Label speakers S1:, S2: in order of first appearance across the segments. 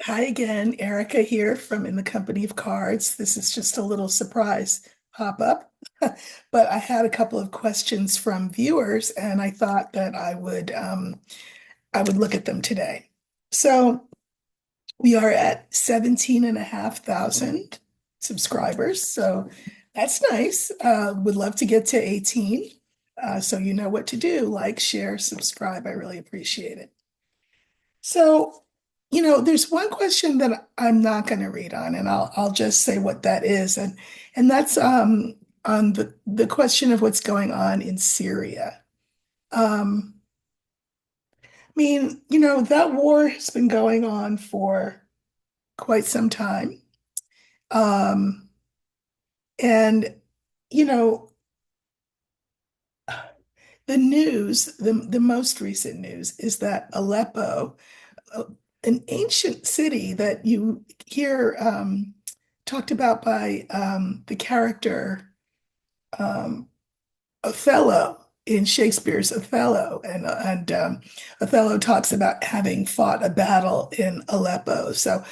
S1: Hi again, Erica here from In the Company of Cards. This is just a little surprise pop-up, but I had a couple of questions from viewers and I thought that I would look at them today. So we are at 17,500 subscribers, so that's nice. Would love to get to 18. So you know what to do, like, share, subscribe. I really appreciate it. So, there's one question that I'm not going to read on, and I'll just say what that is, and that's on the question of what's going on in Syria. I mean, that war has been going on for quite some time. Um, and you know, the news, the most recent news is that Aleppo, uh, an ancient city that you hear talked about by the character um, Othello in Shakespeare's Othello, and Othello talks about having fought a battle in Aleppo. So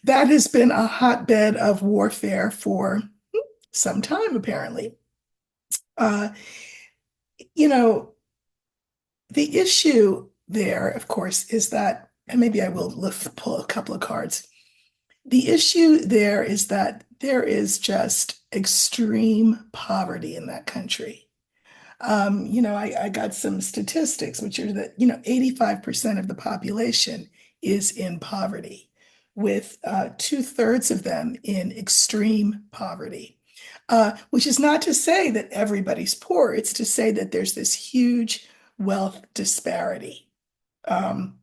S1: that has been a hotbed of warfare for some time, apparently. Uh, you know, the issue there, of course, is that, and maybe I will pull a couple of cards. The issue there is that there is just extreme poverty in that country. I got some statistics, which are that, 85% of the population is in poverty, with two-thirds of them in extreme poverty. Which is not to say that everybody's poor, it's to say that there's this huge wealth disparity. Um,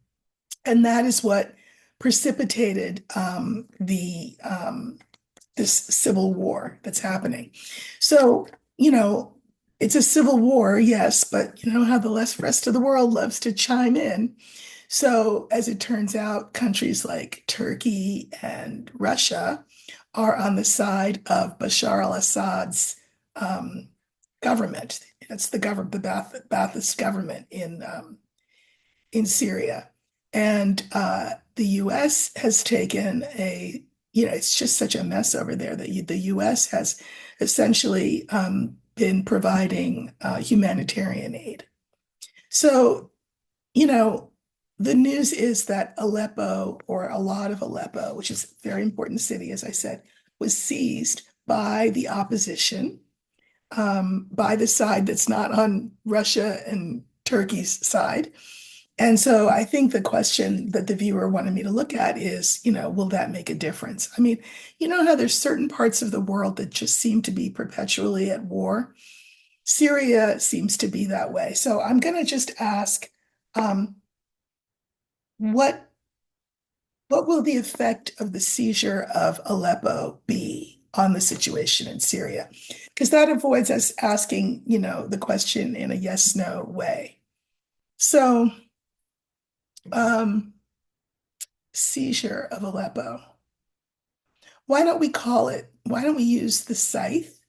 S1: and that is what precipitated the this civil war that's happening. So, you know, it's a civil war, yes, but you know how the rest of the world loves to chime in. So, as it turns out, countries like Turkey and Russia are on the side of Bashar al-Assad's um, government. It's the Ba'athist government in Syria. And the US has taken it's just such a mess over there that the US has essentially been providing humanitarian aid. So, you know, the news is that Aleppo, or a lot of Aleppo, which is a very important city, as I said, was seized by the opposition, by the side that's not on Russia and Turkey's side. And so I think the question that the viewer wanted me to look at is, will that make a difference? I mean, you know how there's certain parts of the world that just seem to be perpetually at war? Syria seems to be that way. So I'm going to just ask, um, what what will the effect of the seizure of Aleppo be on the situation in Syria? Because that avoids us asking, the question in a yes/no way. So, um, seizure of Aleppo. Why don't we use the scythe?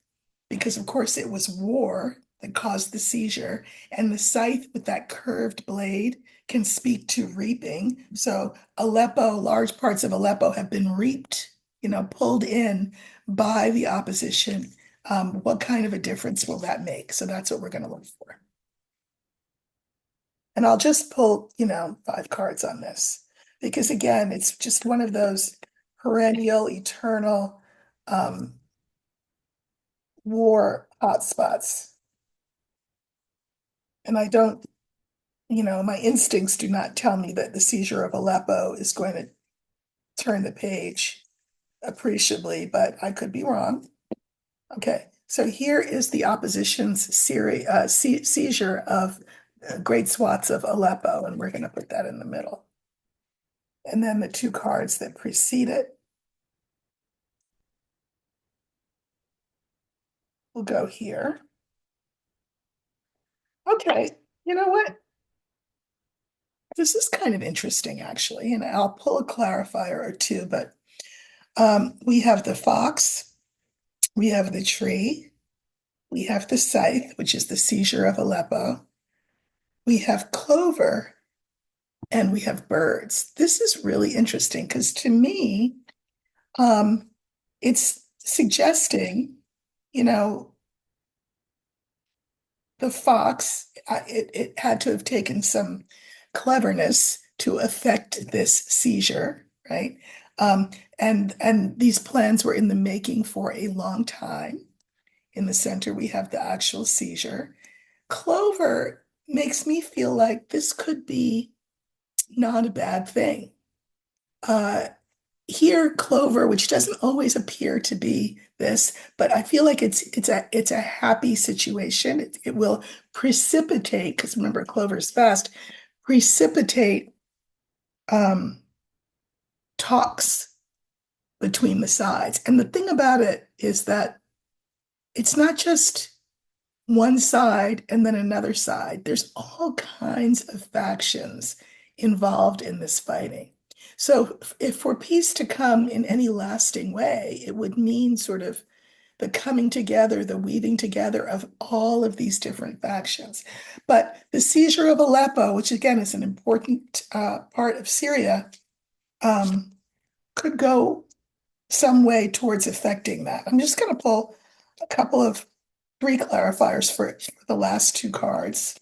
S1: Because, of course, it was war that caused the seizure, and the scythe with that curved blade can speak to reaping. So, Aleppo, large parts of Aleppo have been reaped, pulled in by the opposition. What kind of a difference will that make? So, that's what we're going to look for. And I'll just pull, 5 cards on this because, again, it's just one of those perennial, eternal um, war hotspots. And I don't, my instincts do not tell me that the seizure of Aleppo is going to turn the page appreciably, but I could be wrong. Okay, so here is the opposition's seizure of great swaths of Aleppo, and we're going to put that in the middle. And then the 2 cards that precede it will go here. Okay, you know what? This is kind of interesting, actually, and I'll pull a clarifier or two, but we have the fox, we have the tree, we have the scythe, which is the seizure of Aleppo, we have clover, and we have birds. This is really interesting because to me, um, it's suggesting, you know, the fox, it had to have taken some cleverness to effect this seizure, right? Um, and these plans were in the making for a long time. In the center, we have the actual seizure. Clover makes me feel like this could be not a bad thing. Uh, Here, Clover, which doesn't always appear to be this, but I feel like it's a happy situation. It will precipitate, because remember, Clover's fast, precipitate um, talks between the sides. And the thing about it is that it's not just one side and then another side. There's all kinds of factions involved in this fighting. So, if for peace to come in any lasting way, it would mean sort of the coming together, the weaving together of all of these different factions. But the seizure of Aleppo, which again is an important part of Syria, um, could go some way towards affecting that. I'm just going to pull a couple of three clarifiers for the last two cards.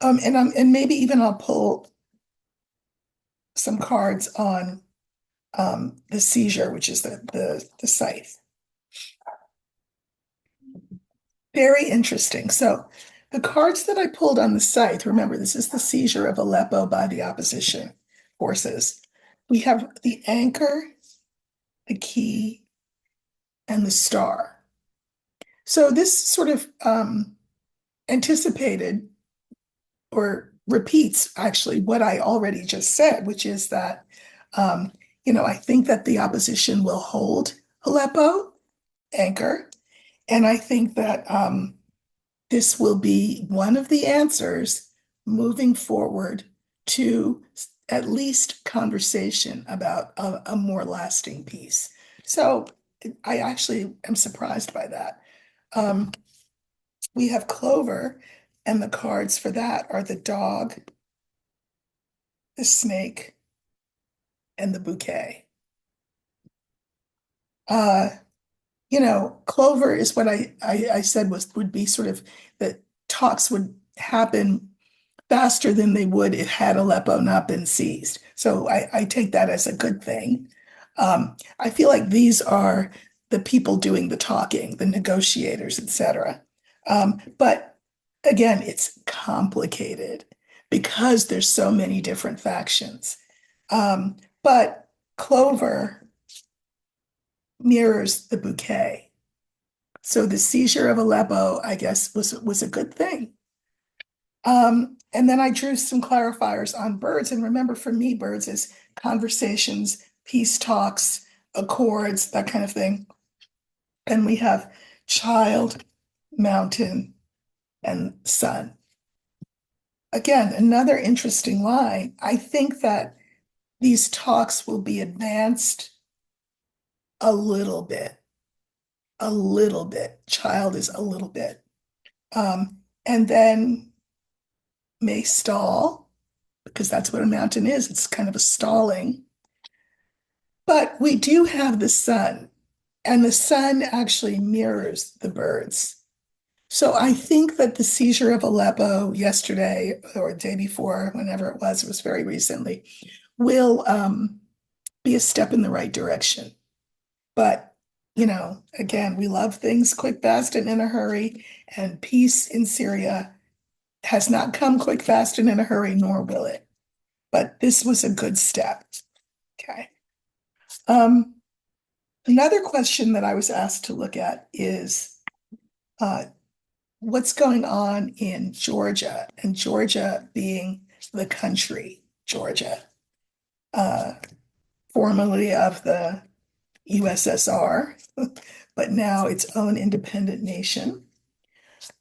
S1: And maybe even I'll pull some cards on the seizure, which is the scythe. Very interesting. So the cards that I pulled on the scythe, remember, this is the seizure of Aleppo by the opposition forces. We have the anchor, the key, and the star. So this sort of anticipated or repeats actually what I already just said, which is that, um, I think that the opposition will hold Aleppo, anchor, and I think that this will be one of the answers moving forward to at least conversation about a more lasting peace. So I actually am surprised by that. Um, we have Clover, and the cards for that are the dog, the snake, and the bouquet. Uh, Clover is what I said would be sort of that talks would happen faster than they would if had Aleppo not been seized. So I take that as a good thing. I feel like these are the people doing the talking, the negotiators, etc. But again, it's complicated because there's so many different factions. But Clover mirrors the bouquet. So the seizure of Aleppo, I guess, was a good thing. And then I drew some clarifiers on birds. And remember, for me, birds is conversations, peace talks, accords, that kind of thing. And we have child, mountain, and sun. Again, another interesting line. I think that these talks will be advanced a little bit, a little bit. Child is a little bit. And then may stall, because that's what a mountain is. It's kind of a stalling. But we do have the sun, and the sun actually mirrors the birds. So I think that the seizure of Aleppo yesterday or the day before, whenever it was very recently, will be a step in the right direction. But, again, we love things quick, fast, and in a hurry, and peace in Syria has not come quick, fast, and in a hurry, nor will it. But this was a good step. Okay. Um, Another question that I was asked to look at is uh, what's going on in Georgia, and Georgia being the country, Georgia, uh, formerly of the USSR, but now its own independent nation.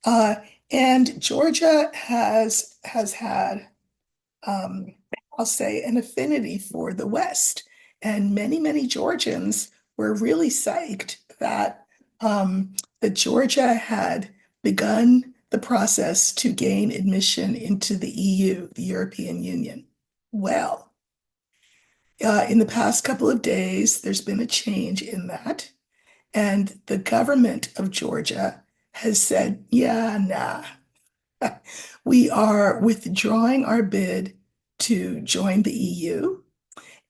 S1: Uh, and Georgia has had um, I'll say, an affinity for the West. And many, many Georgians were really psyched that Georgia had begun the process to gain admission into the EU, the European Union. Well, in the past couple of days, there's been a change in that, and the government of Georgia has said, yeah, nah, we are withdrawing our bid to join the EU,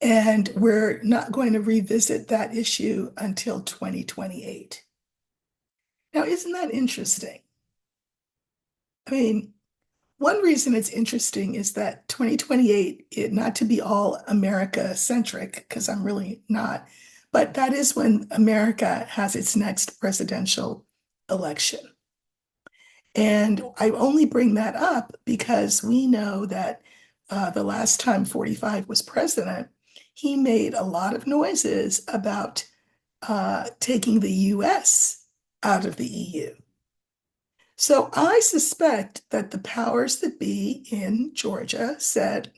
S1: and we're not going to revisit that issue until 2028. Now, isn't that interesting? I mean, one reason it's interesting is that 2028, not to be all America centric, because I'm really not, but that is when America has its next presidential election. And I only bring that up because we know that the last time 45 was president, he made a lot of noises about taking the US out of the EU. So I suspect that the powers that be in Georgia said,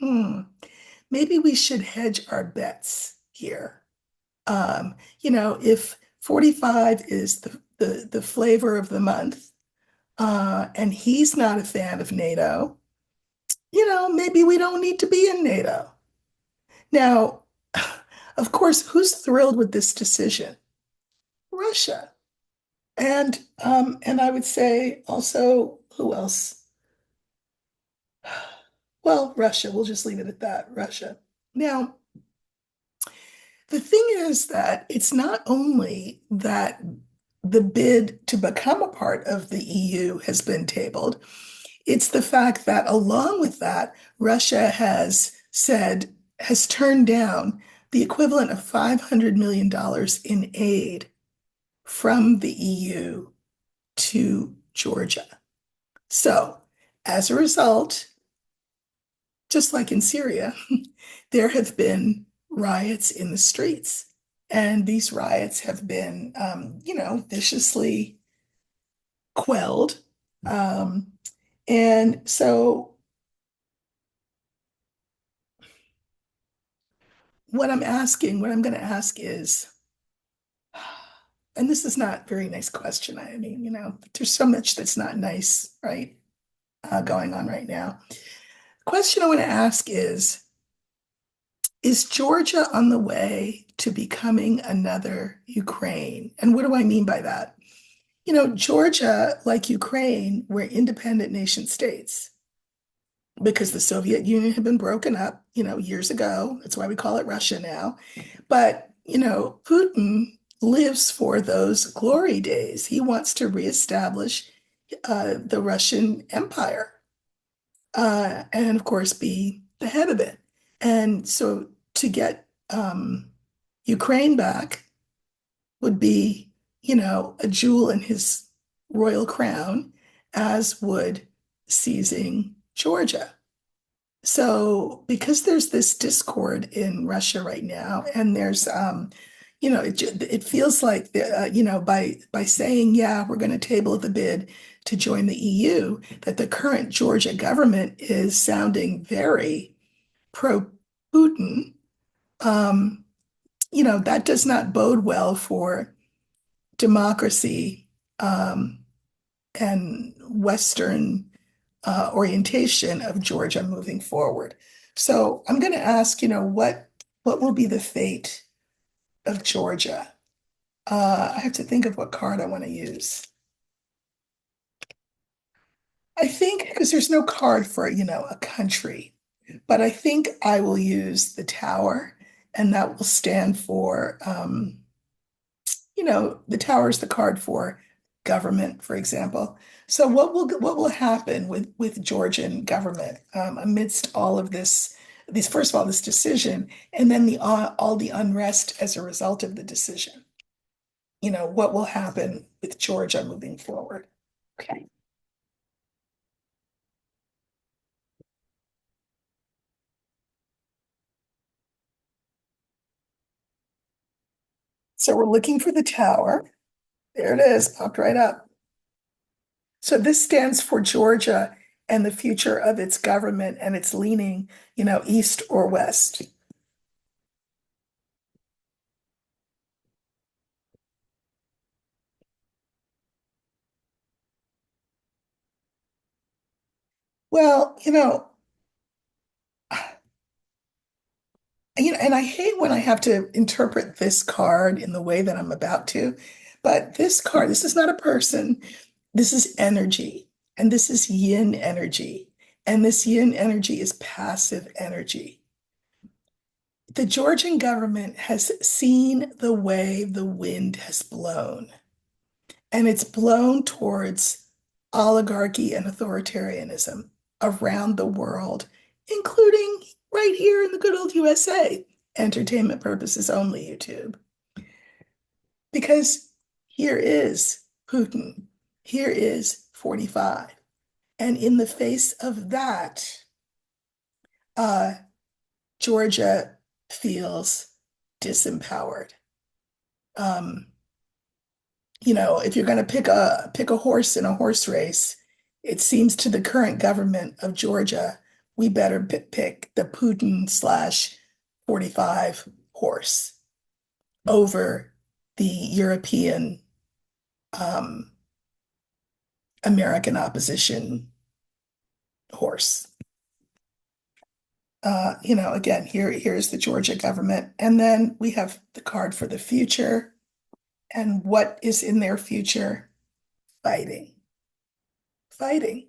S1: maybe we should hedge our bets here. If 45 is the flavor of the month, and he's not a fan of NATO, maybe we don't need to be in NATO. Now, of course, who's thrilled with this decision? Russia. And I would say also, who else? Well, Russia, we'll just leave it at that, Russia. Now, the thing is that it's not only that the bid to become a part of the EU has been tabled, it's the fact that along with that, Russia has turned down the equivalent of $500 million in aid from the EU to Georgia. So, as a result, just like in Syria, there have been riots in the streets. And these riots have been, viciously quelled. Um, and so, what I'm going to ask is, and this is not a very nice question. I mean, there's so much that's not nice, right, going on right now. The question I want to ask is Georgia on the way to becoming another Ukraine? And what do I mean by that? Georgia, like Ukraine, were independent nation states because the Soviet Union had been broken up, years ago. That's why we call it Russia now. But, Putin lives for those glory days. He wants to reestablish the Russian Empire, and of course, be the head of it. And so to get Ukraine back would be, a jewel in his royal crown, as would seizing Georgia. So because there's this discord in Russia right now, and there's, it feels like, by saying, yeah, we're going to table the bid to join the EU, that the current Georgia government is sounding very pro-Putin. Um, that does not bode well for democracy, and Western orientation of Georgia moving forward. So I'm going to ask, what will be the fate of Georgia? I have to think of what card I want to use. I think because there's no card for, a country, but I think I will use the tower, and that will stand for, the tower is the card for government, for example. So what will happen with Georgian government amidst all of this first of all this decision, and then the all the unrest as a result of the decision? What will happen with Georgia moving forward? Okay. So we're looking for the tower. There it is, popped right up. So this stands for Georgia and the future of its government, and it's leaning, east or west. Well, and I hate when I have to interpret this card in the way that I'm about to, but this card, this is not a person, this is energy, and this is yin energy, and this yin energy is passive energy. The Georgian government has seen the way the wind has blown, and it's blown towards oligarchy and authoritarianism around the world, including right here in the good old USA, entertainment purposes only, YouTube. Because here is Putin, here is 45. And in the face of that, uh, Georgia feels disempowered. Um, if you're going to pick a horse in a horse race, it seems to the current government of Georgia, we better pick the Putin slash 45 horse over the European um, American opposition horse. Again, here's the Georgia government, and then we have the card for the future, and what is in their future? Fighting, fighting.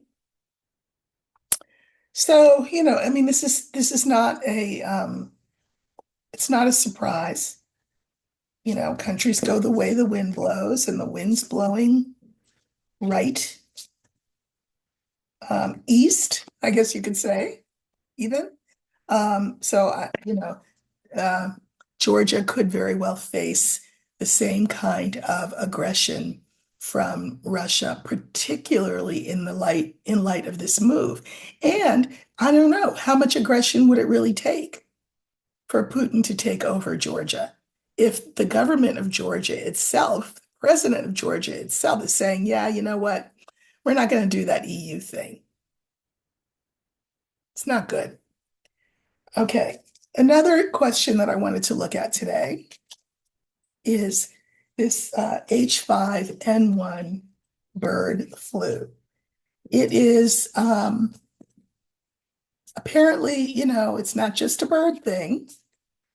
S1: So, I mean, this is not it's not a surprise. Countries go the way the wind blows, and the wind's blowing right east, I guess you could say, even. So uh, Georgia could very well face the same kind of aggression from Russia, particularly in light of this move. And I don't know, how much aggression would it really take for Putin to take over Georgia if the government of Georgia itself, the president of Georgia itself, is saying, yeah, you know what? We're not going to do that EU thing. It's not good. Okay. Another question that I wanted to look at today is this H5N1 bird flu. It is apparently, it's not just a bird thing.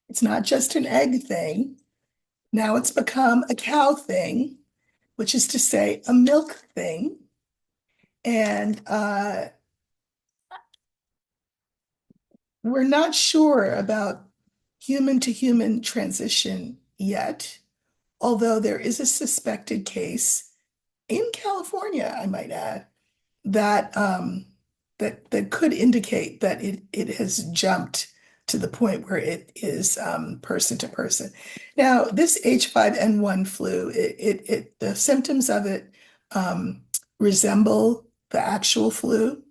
S1: It's not just an egg thing. Now it's become a cow thing, which is to say a milk thing. And we're not sure about human to human transition yet, although there is a suspected case in California, I might add, that that could indicate that it has jumped to the point where it is person to person. Now, this H5N1 flu, the symptoms of it resemble the actual flu.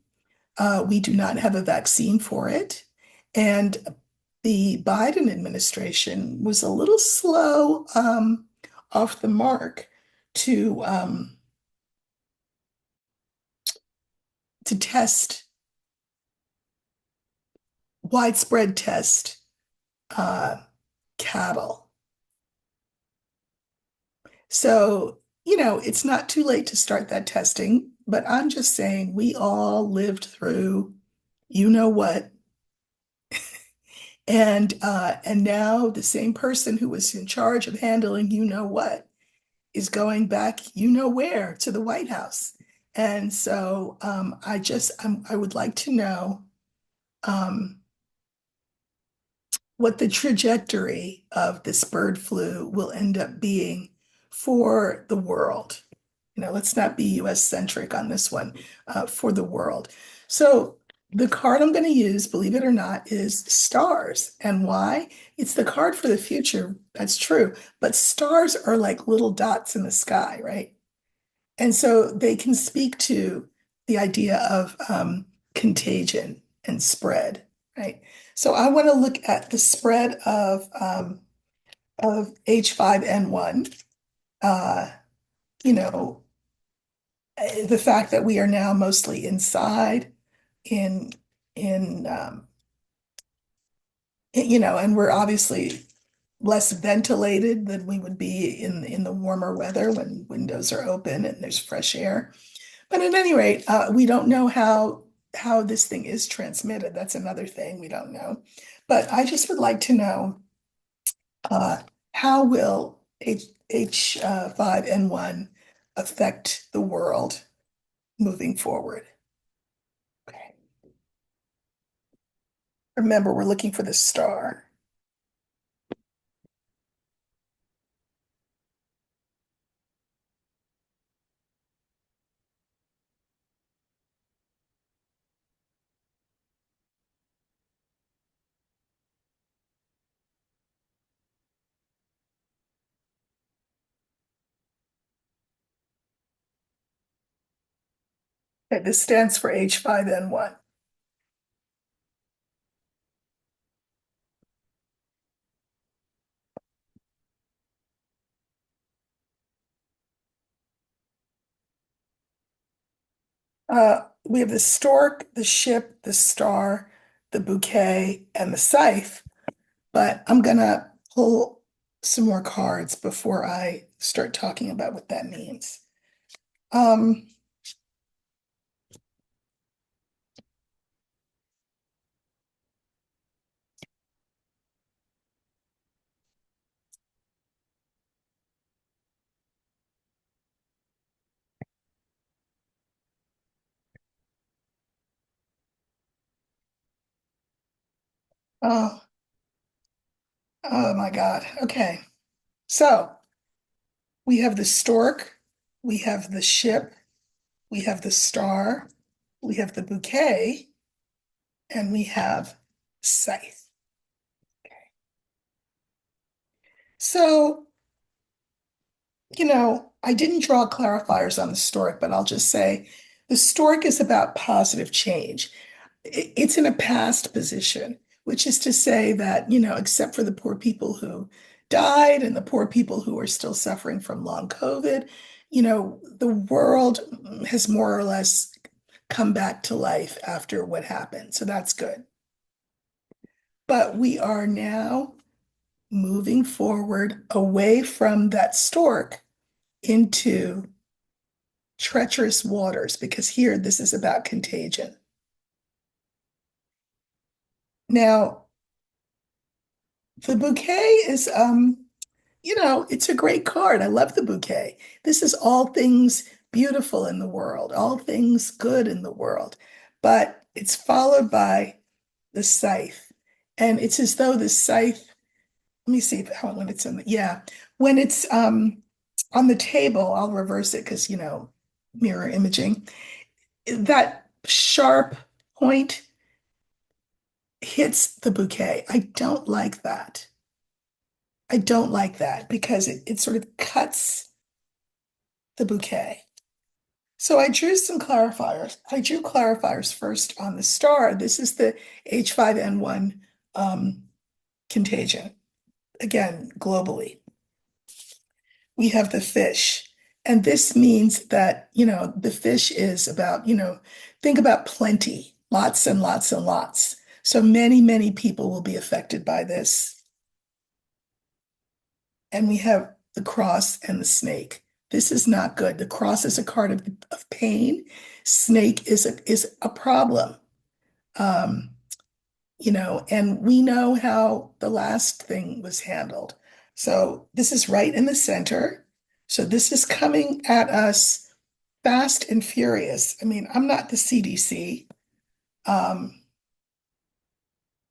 S1: We do not have a vaccine for it, and the Biden administration was a little slow off the mark to test widespread test uh, cattle. So, it's not too late to start that testing, but I'm just saying we all lived through you know what. And now the same person who was in charge of handling you know what is going back you know where to the White House. And so I would like to know um, what the trajectory of this bird flu will end up being for the world. Let's not be US centric on this one, for the world. So the card I'm going to use, believe it or not, is stars. And why? It's the card for the future. That's true. But stars are like little dots in the sky, right? And so they can speak to the idea of contagion and spread, right? So I want to look at the spread of H5N1. Uh, you know, the fact that we are now mostly inside in in and we're obviously less ventilated than we would be in the warmer weather when windows are open and there's fresh air. But at any rate, we don't know how how this thing is transmitted. That's another thing we don't know. But I just would like to know, uh, how will H5N1 affect the world moving forward? Okay. Remember, we're looking for the star. Okay, this stands for H5N1. We have the stork, the ship, the star, the bouquet, and the scythe. But I'm gonna pull some more cards before I start talking about what that means. Um, oh, oh my God. Okay. So we have the stork, we have the ship, we have the star, we have the bouquet, and we have scythe. So, I didn't draw clarifiers on the stork, but I'll just say the stork is about positive change. It's in a past position, which is to say that, except for the poor people who died and the poor people who are still suffering from long COVID, the world has more or less come back to life after what happened. So that's good. But we are now moving forward away from that stork into treacherous waters, because here this is about contagion. Now, the bouquet is, it's a great card. I love the bouquet. This is all things beautiful in the world, all things good in the world. But it's followed by the scythe. And it's as though the scythe, let me see how when it's in the, yeah, when it's on the table, I'll reverse it because, mirror imaging. That sharp point hits the bouquet. I don't like that. I don't like that because it sort of cuts the bouquet. So I drew some clarifiers. I drew clarifiers first on the star. This is the H5N1 contagion, again, globally. We have the fish. And this means that, the fish is about, think about plenty, lots and lots and lots. So many, many people will be affected by this. And we have the cross and the snake. This is not good. The cross is a card of pain. Snake is a problem. Um, and we know how the last thing was handled. So this is right in the center. So this is coming at us fast and furious. I mean, I'm not the CDC,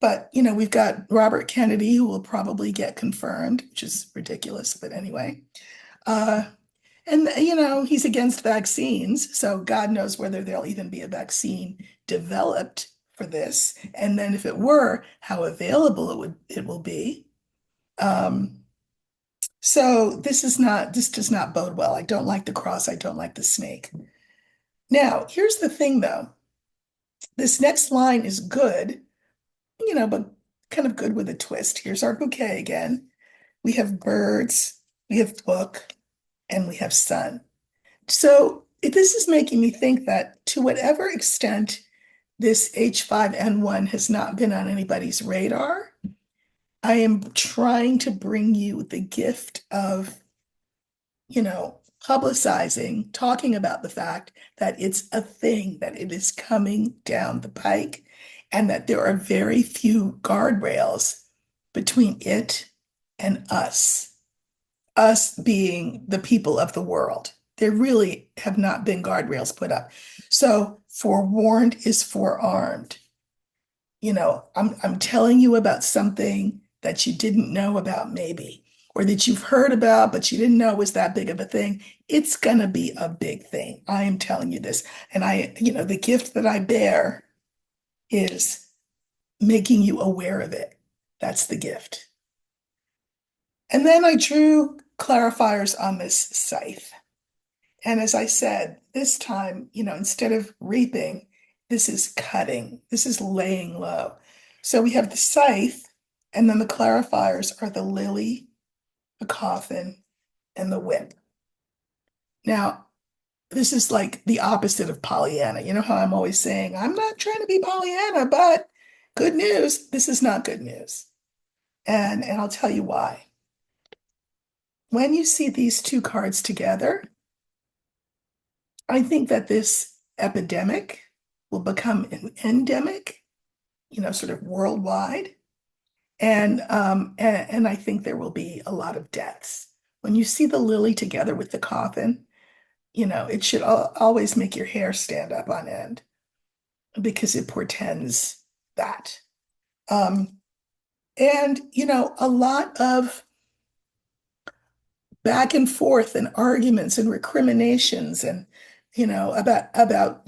S1: but we've got Robert Kennedy who will probably get confirmed, which is ridiculous, but anyway. Uh, and he's against vaccines, so God knows whether there'll even be a vaccine developed for this. And then if it were, how available it will be. Um, so this does not bode well. I don't like the cross, I don't like the snake. Now, here's the thing though. This next line is good, but kind of good with a twist. Here's our bouquet again. We have birds, we have book, and we have sun. So this is making me think that to whatever extent this H5N1 has not been on anybody's radar, I am trying to bring you the gift of, publicizing, talking about the fact that it's a thing, that it is coming down the pike, and that there are very few guardrails between it and us being the people of the world. There really have not been guardrails put up. So forewarned is forearmed. I'm telling you about something that you didn't know about maybe, or that you've heard about, but you didn't know was that big of a thing. It's gonna be a big thing. I am telling you this. And the gift that I bear is making you aware of it. That's the gift. And then I drew clarifiers on this scythe. And as I said, this time, instead of reaping, this is cutting. This is laying low. So we have the scythe, and then the clarifiers are the lily, the coffin, and the whip. Now, this is like the opposite of Pollyanna. You know how I'm always saying, I'm not trying to be Pollyanna, but good news, this is not good news. And I'll tell you why. When you see these two cards together, I think that this epidemic will become an endemic, sort of worldwide. And I think there will be a lot of deaths. When you see the lily together with the coffin, it should always make your hair stand up on end because it portends that. And a lot of back and forth and arguments and recriminations and about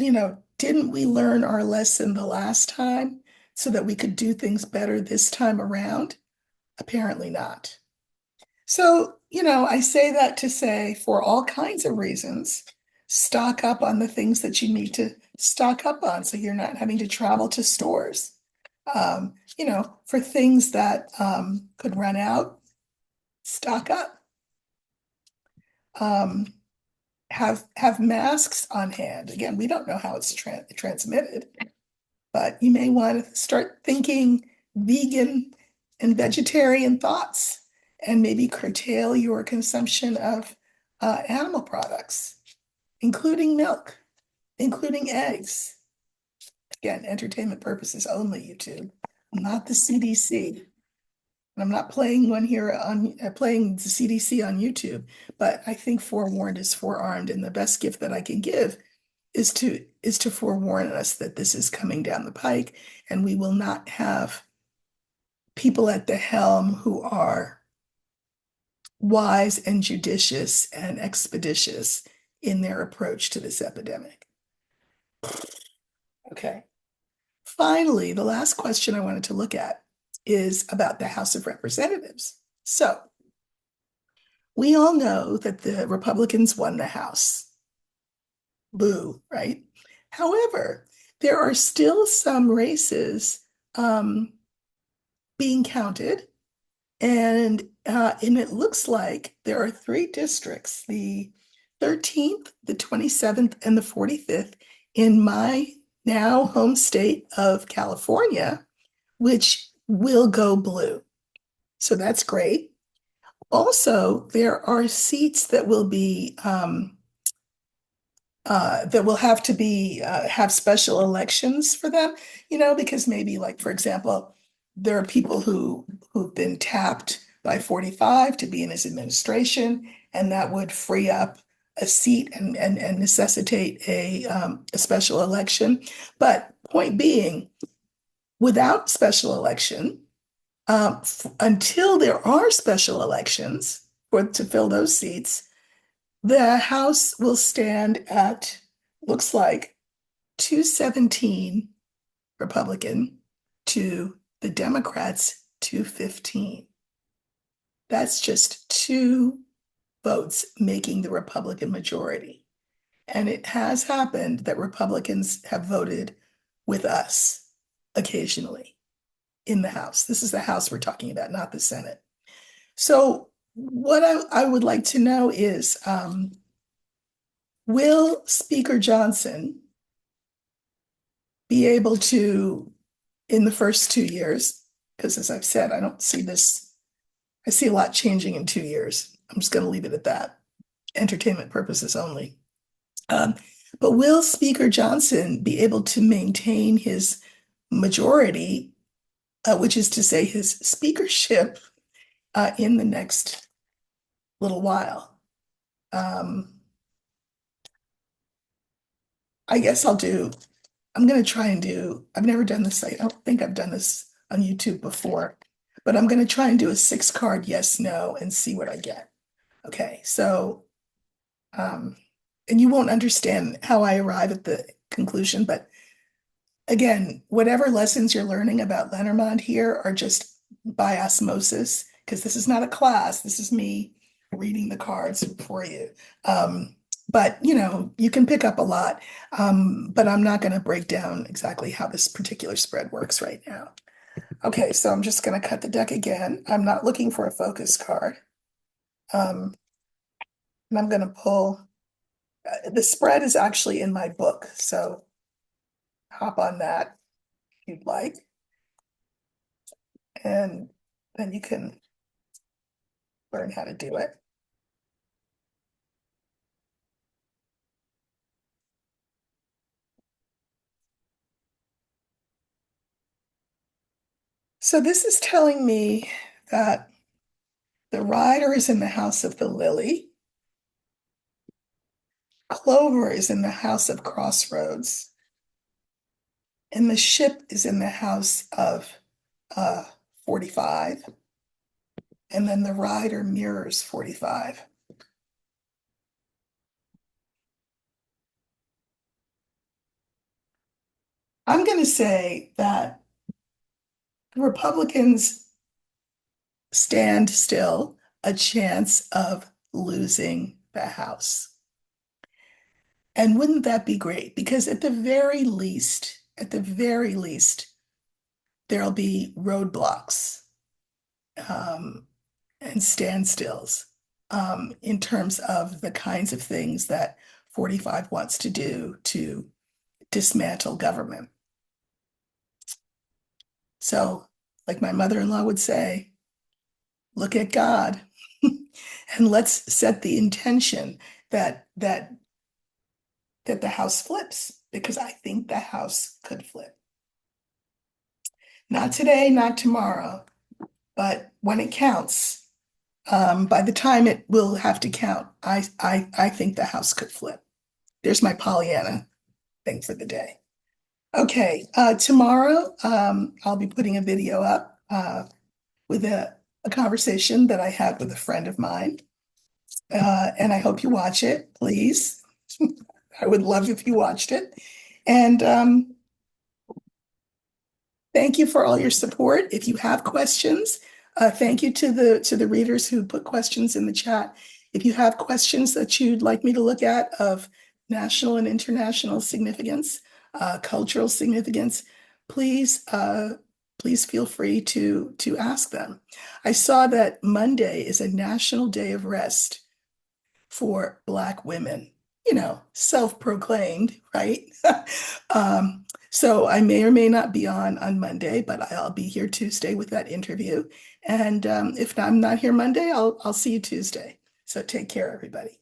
S1: didn't we learn our lesson the last time so that we could do things better this time around? Apparently not. So I say that to say, for all kinds of reasons, stock up on the things that you need to stock up on so you're not having to travel to stores. For things that could run out, stock up. Have masks on hand. Again, we don't know how it's transmitted, but you may want to start thinking vegan and vegetarian thoughts and maybe curtail your consumption of animal products, including milk, including eggs. Again, entertainment purposes only, YouTube, not the CDC. And I'm not playing one here on playing the CDC on YouTube, but I think forewarned is forearmed, and the best gift that I can give is to forewarn us that this is coming down the pike, and we will not have people at the helm who are wise and judicious and expeditious in their approach to this epidemic. Okay. Finally, the last question I wanted to look at is about the House of Representatives. So we all know that the Republicans won the House. Boo, right? However, there are still some races being counted, and it looks like there are 3 districts: the 13th, the 27th, and the 45th in my now home state of California, which will go blue. So that's great. Also, there are seats that will be that will have to be have special elections for them, because maybe, like, for example, there are people who've been tapped by 45 to be in his administration, and that would free up a seat and necessitate a special election. But point being, without special election, until there are special elections to fill those seats, the House will stand at, looks like, 217 Republican to the Democrats 215. That's just 2 votes making the Republican majority. And it has happened that Republicans have voted with us occasionally in the House. This is the House we're talking about, not the Senate. So what I would like to know is, will Speaker Johnson be able to, in the first 2 years, because as I've said, I don't see this, I see a lot changing in 2 years. I'm just going to leave it at that. entertainment purposes only. Um, but will Speaker Johnson be able to maintain his majority, which is to say his speakership, in the next little while? Um, I guess I'm going to try and I've never done this. I don't think I've done this on YouTube before, but I'm going to try and do a 6 card yes, no, and see what I get. Okay, so, um, and you won't understand how I arrive at the conclusion, but again, whatever lessons you're learning about Lenormand here are just by osmosis, because this is not a class. This is me reading the cards for you. Um, but you can pick up a lot. But I'm not going to break down exactly how this particular spread works right now. Okay, so I'm just going to cut the deck again. I'm not looking for a focus card. And I'm going to pull, the spread is actually in my book, so hop on that if you'd like. And then you can learn how to do it. So this is telling me that the rider is in the house of the lily. Clover is in the house of crossroads. And the ship is in the house of uh, 45. And then the rider mirrors 45. I'm going to say that the Republicans stand still a chance of losing the House. And wouldn't that be great? Because at the very least, there'll be roadblocks, um, and standstills, in terms of the kinds of things that 45 wants to do to dismantle government. So, like my mother-in-law would say, look at God and let's set the intention that the house flips, because I think the house could flip. Not today, not tomorrow, but when it counts, by the time it will have to count, I think the house could flip. There's my Pollyanna thing for the day. Okay, tomorrow, I'll be putting a video up, with a conversation that I had with a friend of mine. And I hope you watch it, please. I would love if you watched it. And thank you for all your support. If you have questions, thank you to the readers who put questions in the chat. If you have questions that you'd like me to look at of national and international significance, cultural significance, please please feel free to ask them. I saw that Monday is a National Day of Rest for Black women, self-proclaimed, right? So I may or may not be on Monday, but I'll be here Tuesday with that interview. And if I'm not here Monday, I'll see you Tuesday. So take care, everybody.